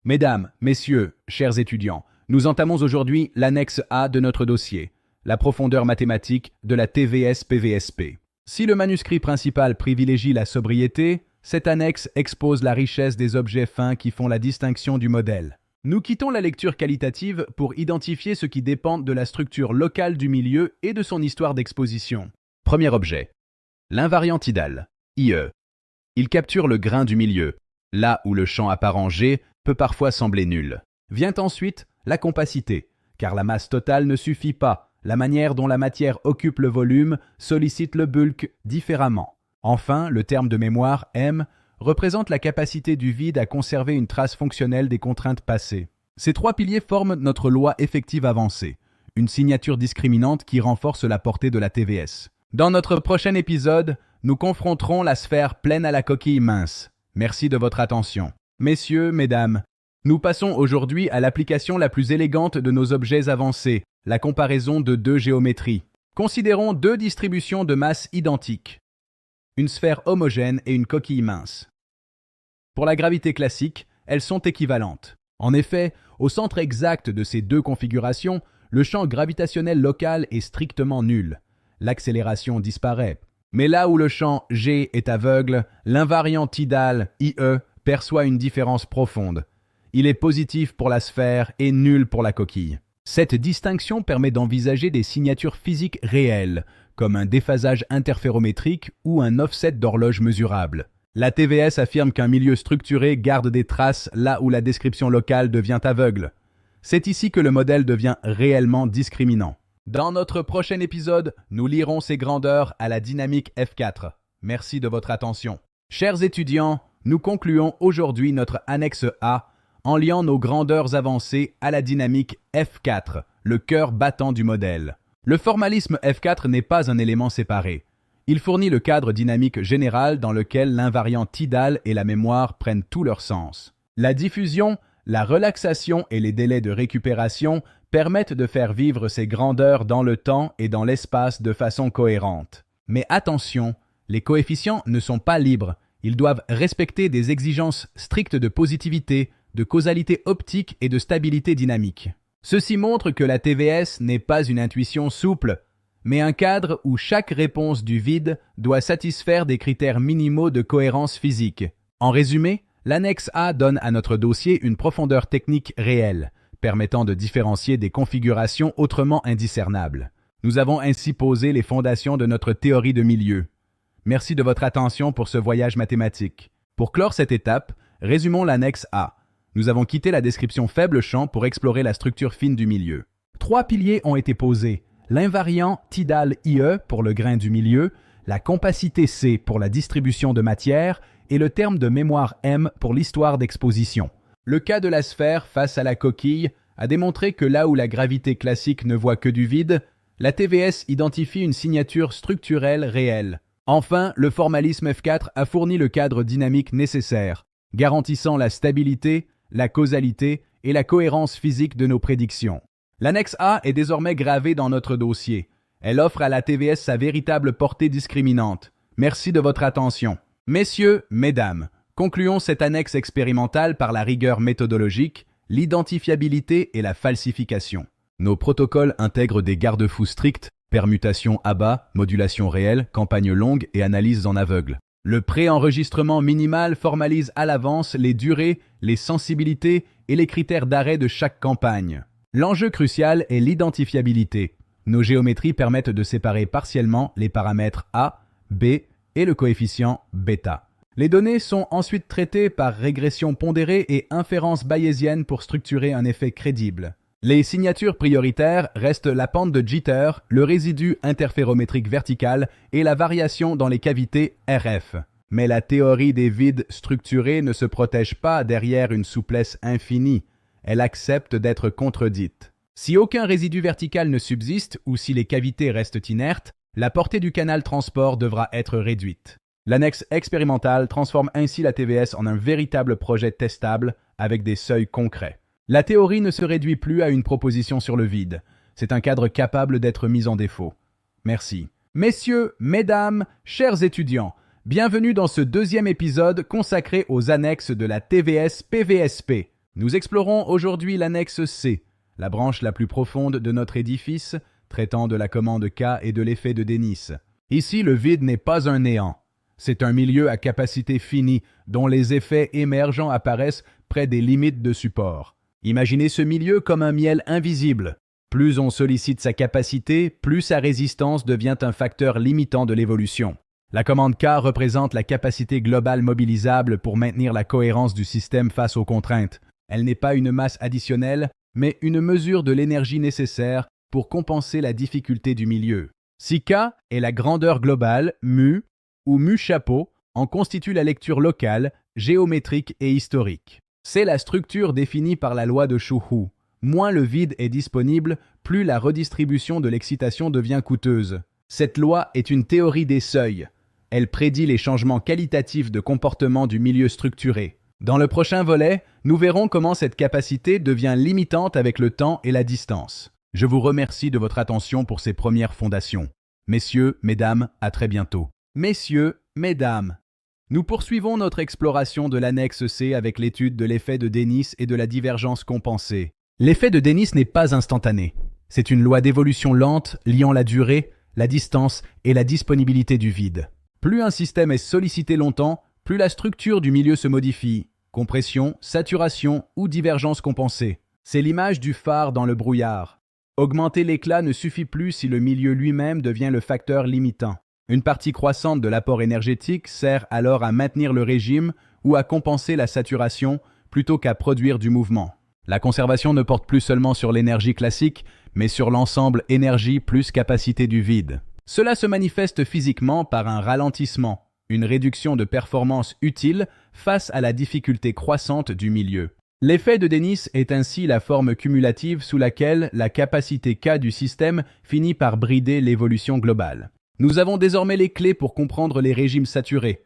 Mesdames, messieurs, chers étudiants, nous entamons aujourd'hui l'annexe A de notre dossier, la profondeur mathématique de la TVS-PVSP. Si le manuscrit principal privilégie la sobriété, cette annexe expose la richesse des objets fins qui font la distinction du modèle. Nous quittons la lecture qualitative pour identifier ce qui dépend de la structure locale du milieu et de son histoire d'exposition. Premier objet, l'invariant tidal, IE. Il capture le grain du milieu, là où le champ apparent G peut parfois sembler nul. Vient ensuite la compacité, car la masse totale ne suffit pas. La manière dont la matière occupe le volume sollicite le bulk différemment. Enfin, le terme de mémoire M représente la capacité du vide à conserver une trace fonctionnelle des contraintes passées. Ces trois piliers forment notre loi effective avancée, une signature discriminante qui renforce la portée de la TVS. Dans notre prochain épisode, nous confronterons la sphère pleine à la coquille mince. Merci de votre attention. Messieurs, mesdames, nous passons aujourd'hui à l'application la plus élégante de nos objets avancés, la comparaison de deux géométries. Considérons deux distributions de masse identiques, une sphère homogène et une coquille mince. Pour la gravité classique, elles sont équivalentes. En effet, au centre exact de ces deux configurations, le champ gravitationnel local est strictement nul. L'accélération disparaît. Mais là où le champ G est aveugle, l'invariant tidal IE perçoit une différence profonde. Il est positif pour la sphère et nul pour la coquille. Cette distinction permet d'envisager des signatures physiques réelles, comme un déphasage interférométrique ou un offset d'horloge mesurable. La TVS affirme qu'un milieu structuré garde des traces là où la description locale devient aveugle. C'est ici que le modèle devient réellement discriminant. Dans notre prochain épisode, nous lirons ces grandeurs à la dynamique F4. Merci de votre attention. Chers étudiants, nous concluons aujourd'hui notre annexe A en liant nos grandeurs avancées à la dynamique F4, le cœur battant du modèle. Le formalisme F4 n'est pas un élément séparé. Il fournit le cadre dynamique général dans lequel l'invariant tidal et la mémoire prennent tout leur sens. La diffusion, la relaxation et les délais de récupération permettent de faire vivre ces grandeurs dans le temps et dans l'espace de façon cohérente. Mais attention, les coefficients ne sont pas libres. Ils doivent respecter des exigences strictes de positivité, de causalité optique et de stabilité dynamique. Ceci montre que la TVS n'est pas une intuition souple, mais un cadre où chaque réponse du vide doit satisfaire des critères minimaux de cohérence physique. En résumé, l'annexe A donne à notre dossier une profondeur technique réelle, permettant de différencier des configurations autrement indiscernables. Nous avons ainsi posé les fondations de notre théorie de milieu. Merci de votre attention pour ce voyage mathématique. Pour clore cette étape, résumons l'annexe A. Nous avons quitté la description faible champ pour explorer la structure fine du milieu. Trois piliers ont été posés. L'invariant tidal IE pour le grain du milieu, la compacité C pour la distribution de matière et le terme de mémoire M pour l'histoire d'exposition. Le cas de la sphère face à la coquille a démontré que là où la gravité classique ne voit que du vide, la TVS identifie une signature structurelle réelle. Enfin, le formalisme F4 a fourni le cadre dynamique nécessaire, garantissant la stabilité, la causalité et la cohérence physique de nos prédictions. L'annexe A est désormais gravée dans notre dossier. Elle offre à la TVS sa véritable portée discriminante. Merci de votre attention. Messieurs, mesdames, concluons cette annexe expérimentale par la rigueur méthodologique, l'identifiabilité et la falsification. Nos protocoles intègrent des garde-fous stricts, permutation à bas, modulation réelle, campagne longue et analyse en aveugle. Le préenregistrement minimal formalise à l'avance les durées, les sensibilités et les critères d'arrêt de chaque campagne. L'enjeu crucial est l'identifiabilité. Nos géométries permettent de séparer partiellement les paramètres A, B et le coefficient bêta. Les données sont ensuite traitées par régression pondérée et inférence bayésienne pour structurer un effet crédible. Les signatures prioritaires restent la pente de jitter, le résidu interférométrique vertical et la variation dans les cavités RF. Mais la théorie des vides structurés ne se protège pas derrière une souplesse infinie. Elle accepte d'être contredite. Si aucun résidu vertical ne subsiste ou si les cavités restent inertes, la portée du canal transport devra être réduite. L'annexe expérimentale transforme ainsi la TVS en un véritable projet testable avec des seuils concrets. La théorie ne se réduit plus à une proposition sur le vide. C'est un cadre capable d'être mis en défaut. Merci. Messieurs, mesdames, chers étudiants, bienvenue dans ce deuxième épisode consacré aux annexes de la TVS-PVSP. Nous explorons aujourd'hui l'annexe C, la branche la plus profonde de notre édifice, traitant de la commande K et de l'effet de Dennis. Ici, le vide n'est pas un néant. C'est un milieu à capacité finie, dont les effets émergents apparaissent près des limites de support. Imaginez ce milieu comme un miel invisible. Plus on sollicite sa capacité, plus sa résistance devient un facteur limitant de l'évolution. La commande K représente la capacité globale mobilisable pour maintenir la cohérence du système face aux contraintes. Elle n'est pas une masse additionnelle, mais une mesure de l'énergie nécessaire pour compenser la difficulté du milieu. Si K est la grandeur globale, mu, ou mu chapeau, en constitue la lecture locale, géométrique et historique. C'est la structure définie par la loi de Shuhu. Moins le vide est disponible, plus la redistribution de l'excitation devient coûteuse. Cette loi est une théorie des seuils. Elle prédit les changements qualitatifs de comportement du milieu structuré. Dans le prochain volet, nous verrons comment cette capacité devient limitante avec le temps et la distance. Je vous remercie de votre attention pour ces premières fondations. Messieurs, mesdames, à très bientôt. Messieurs, mesdames, nous poursuivons notre exploration de l'annexe C avec l'étude de l'effet de Dennis et de la divergence compensée. L'effet de Dennis n'est pas instantané. C'est une loi d'évolution lente liant la durée, la distance et la disponibilité du vide. Plus un système est sollicité longtemps, plus la structure du milieu se modifie. Compression, saturation ou divergence compensée. C'est l'image du phare dans le brouillard. Augmenter l'éclat ne suffit plus si le milieu lui-même devient le facteur limitant. Une partie croissante de l'apport énergétique sert alors à maintenir le régime ou à compenser la saturation plutôt qu'à produire du mouvement. La conservation ne porte plus seulement sur l'énergie classique, mais sur l'ensemble énergie plus capacité du vide. Cela se manifeste physiquement par un ralentissement, une réduction de performance utile face à la difficulté croissante du milieu. L'effet de Dennis est ainsi la forme cumulative sous laquelle la capacité K du système finit par brider l'évolution globale. Nous avons désormais les clés pour comprendre les régimes saturés.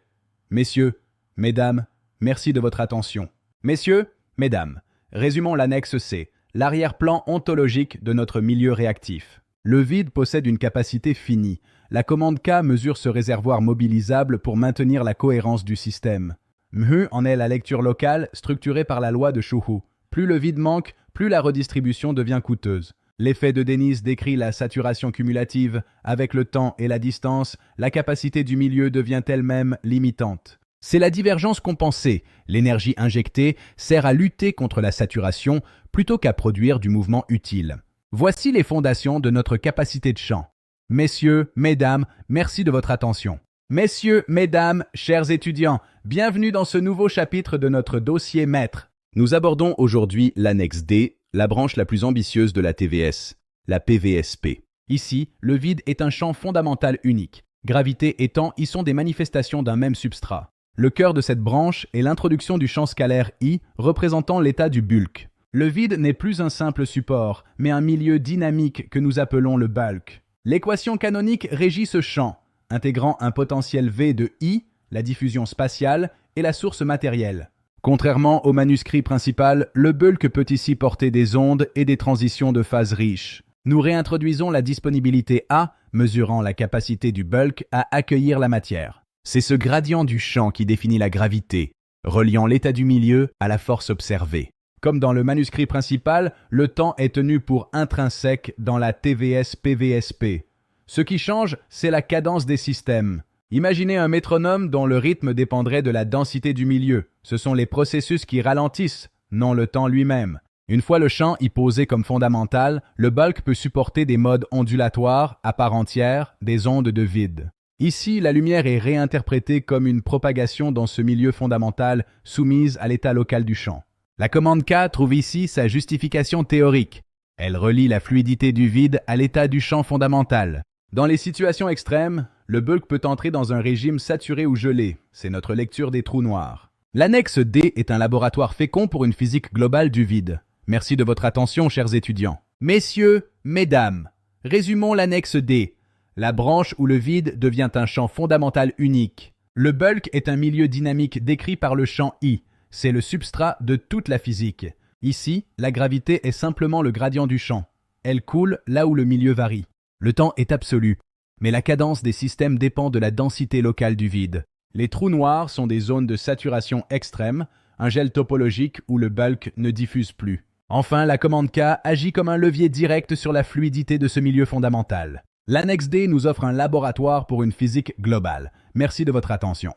Messieurs, mesdames, merci de votre attention. Messieurs, mesdames, résumons l'annexe C, l'arrière-plan ontologique de notre milieu réactif. Le vide possède une capacité finie. La commande K mesure ce réservoir mobilisable pour maintenir la cohérence du système. Mhu en est la lecture locale structurée par la loi de Shuhu. Plus le vide manque, plus la redistribution devient coûteuse. L'effet de Dennis décrit la saturation cumulative. Avec le temps et la distance, la capacité du milieu devient elle-même limitante. C'est la divergence compensée. L'énergie injectée sert à lutter contre la saturation plutôt qu'à produire du mouvement utile. Voici les fondations de notre capacité de champ. Messieurs, mesdames, merci de votre attention. Messieurs, mesdames, chers étudiants, bienvenue dans ce nouveau chapitre de notre dossier maître. Nous abordons aujourd'hui l'annexe D, la branche la plus ambitieuse de la TVS, la PVSP. Ici, le vide est un champ fondamental unique. Gravité et temps y sont des manifestations d'un même substrat. Le cœur de cette branche est l'introduction du champ scalaire I représentant l'état du bulk. Le vide n'est plus un simple support, mais un milieu dynamique que nous appelons le bulk. L'équation canonique régit ce champ, intégrant un potentiel V de I, la diffusion spatiale, et la source matérielle. Contrairement au manuscrit principal, le bulk peut ici porter des ondes et des transitions de phase riches. Nous réintroduisons la disponibilité A, mesurant la capacité du bulk à accueillir la matière. C'est ce gradient du champ qui définit la gravité, reliant l'état du milieu à la force observée. Comme dans le manuscrit principal, le temps est tenu pour intrinsèque dans la TVS-PVSP. Ce qui change, c'est la cadence des systèmes. Imaginez un métronome dont le rythme dépendrait de la densité du milieu. Ce sont les processus qui ralentissent, non le temps lui-même. Une fois le champ y posé comme fondamental, le bulk peut supporter des modes ondulatoires à part entière, des ondes de vide. Ici, la lumière est réinterprétée comme une propagation dans ce milieu fondamental soumise à l'état local du champ. La commande K trouve ici sa justification théorique. Elle relie la fluidité du vide à l'état du champ fondamental. Dans les situations extrêmes, le bulk peut entrer dans un régime saturé ou gelé. C'est notre lecture des trous noirs. L'annexe D est un laboratoire fécond pour une physique globale du vide. Merci de votre attention, chers étudiants. Messieurs, mesdames, résumons l'annexe D. La branche où le vide devient un champ fondamental unique. Le bulk est un milieu dynamique décrit par le champ I. C'est le substrat de toute la physique. Ici, la gravité est simplement le gradient du champ. Elle coule là où le milieu varie. Le temps est absolu, mais la cadence des systèmes dépend de la densité locale du vide. Les trous noirs sont des zones de saturation extrême, un gel topologique où le bulk ne diffuse plus. Enfin, la commande K agit comme un levier direct sur la fluidité de ce milieu fondamental. L'annexe D nous offre un laboratoire pour une physique globale. Merci de votre attention.